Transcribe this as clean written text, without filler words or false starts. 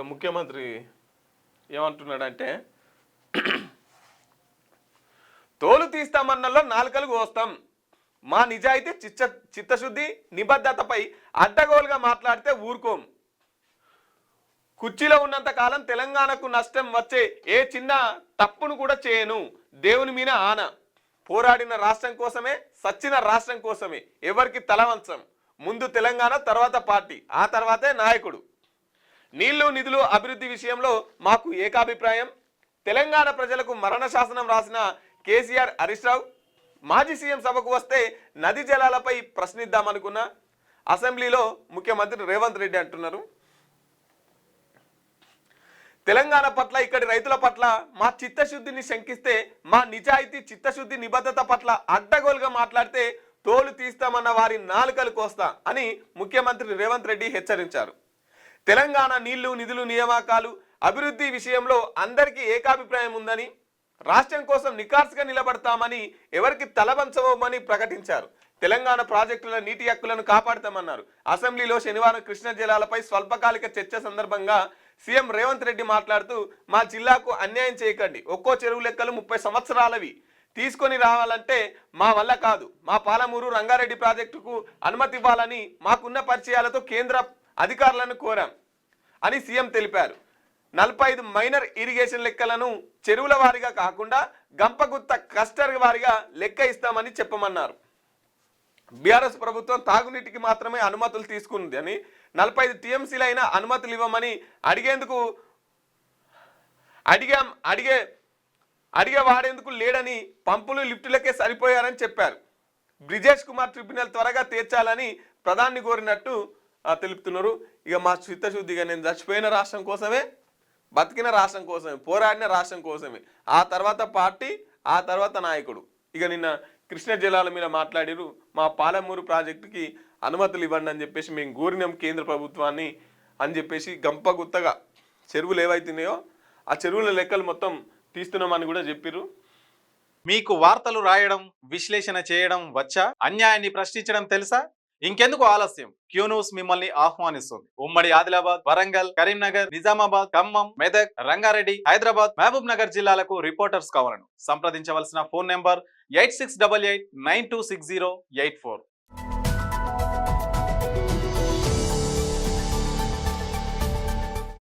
ముఖ్యమంత్రి ఏమంటున్నాడంటే తోలు తీస్తామన్నలో నాలుకలు కోస్తాం, మా నిజాయితీ చిత్తశుద్ధి నిబద్ధతపై అడ్డగోలుగా మాట్లాడితే ఊరుకోం, కుర్చీలో ఉన్నంత కాలం తెలంగాణకు నష్టం వచ్చే ఏ చిన్న తప్పును కూడా చేయను, దేవుని మీద ఆన, పోరాడిన రాష్ట్రం కోసమే సచ్చిన రాష్ట్రం కోసమే, ఎవరికి తలవంచం, ముందు తెలంగాణ తర్వాత పార్టీ ఆ తర్వాతే నాయకుడు, నీళ్లు నిధులు అభివృద్ధి విషయంలో మాకు ఏకాభిప్రాయం, తెలంగాణ ప్రజలకు మరణ శాసనం రాసిన కేసీఆర్ హరీష్ రావు, మాజీ సీఎం సభకు వస్తే నది జలాలపై ప్రశ్నిద్దామనుకున్నా, అసెంబ్లీలో ముఖ్యమంత్రి రేవంత్ రెడ్డి అంటున్నారు తెలంగాణ పట్ల ఇక్కడి రైతుల పట్ల మా చిత్తశుద్ధిని శంకిస్తే మా నిజాయితీ చిత్తశుద్ధి నిబద్ధత పట్ల అడ్డగోలుగా మాట్లాడితే తోలు తీస్తామన్న వారి నాలుకలు కోస్తా అని ముఖ్యమంత్రి రేవంత్ రెడ్డి హెచ్చరించారు. తెలంగాణ నీళ్లు నిధులు నియామకాలు అభివృద్ధి విషయంలో అందరికీ ఏకాభిప్రాయం ఉందని, రాష్ట్రం కోసం నికార్సుగా నిలబడతామని, ఎవరికి తలవంచవమని ప్రకటించారు. తెలంగాణ ప్రాజెక్టుల నీటి హక్కులను కాపాడతామన్నారు. అసెంబ్లీలో శనివారం కృష్ణా జలాలపై స్వల్పకాలిక చర్చ సందర్భంగా సీఎం రేవంత్ రెడ్డి మాట్లాడుతూ మా జిల్లాకు అన్యాయం చేయకండి, ఒక్కో చెరువు లెక్కలు 30 సంవత్సరాలవి, తీసుకొని రావాలంటే మా వల్ల కాదు, మా పాలమూరు రంగారెడ్డి ప్రాజెక్టుకు అనుమతి ఇవ్వాలని మాకున్న పరిచయాలతో కేంద్ర అధికారులను కోరాం అని సీఎం తెలిపారు. 45 మైనర్ ఇరిగేషన్ లెక్కలను చెరువుల వారీగా కాకుండా గంపగుత్త క్లస్టర్ వారీగా లెక్క ఇస్తామని చెప్పమన్నారు. బీఆర్ఎస్ ప్రభుత్వం తాగునీటికి మాత్రమే అనుమతులు తీసుకుంది అని, 45 టీఎంసీలైనా అనుమతులు ఇవ్వమని అడిగే వాడేందుకు లేడని, పంపులు లిఫ్టులకే సరిపోయారని చెప్పారు. బ్రిజేష్ కుమార్ ట్రిబ్యునల్ త్వరగా తీర్చాలని ప్రధాని కోరినట్టు తెలుపుతున్నారు. ఇక మా చిత్తశుద్ధిగా నేను చచ్చిపోయిన రాష్ట్రం కోసమే, బతికిన రాష్ట్రం కోసమే, పోరాడిన రాష్ట్రం కోసమే, ఆ తర్వాత పార్టీ, ఆ తర్వాత నాయకుడు. ఇక నిన్న కృష్ణా జలాల మీద మాట్లాడిరు, మా పాలమూరు ప్రాజెక్టుకి అనుమతులు ఇవ్వండి అని చెప్పేసి మేము కోరినాం కేంద్ర ప్రభుత్వాన్ని అని చెప్పేసి గంపగుత్తగా చెరువులు ఏవైతున్నాయో ఆ చెరువుల లెక్కలు మొత్తం తీస్తున్నామని కూడా చెప్పిర్రు. మీకు వార్తలు రాయడం, విశ్లేషణ చేయడం వచ్చా? అన్యాయాన్ని ప్రశ్నించడం తెలుసా? ఇంకెందుకు ఆలస్యం? క్యూ న్యూస్ మిమ్మల్ని ఆహ్వానిస్తుంది. ఉమ్మడి ఆదిలాబాద్, వరంగల్, కరీంనగర్, నిజామాబాద్, ఖమ్మం, మెదక్, రంగారెడ్డి, హైదరాబాద్, మహబూబ్ నగర్ జిల్లాలకు రిపోర్టర్స్ కావాలను సంప్రదించవలసిన ఫోన్ నెంబర్ 8688926084.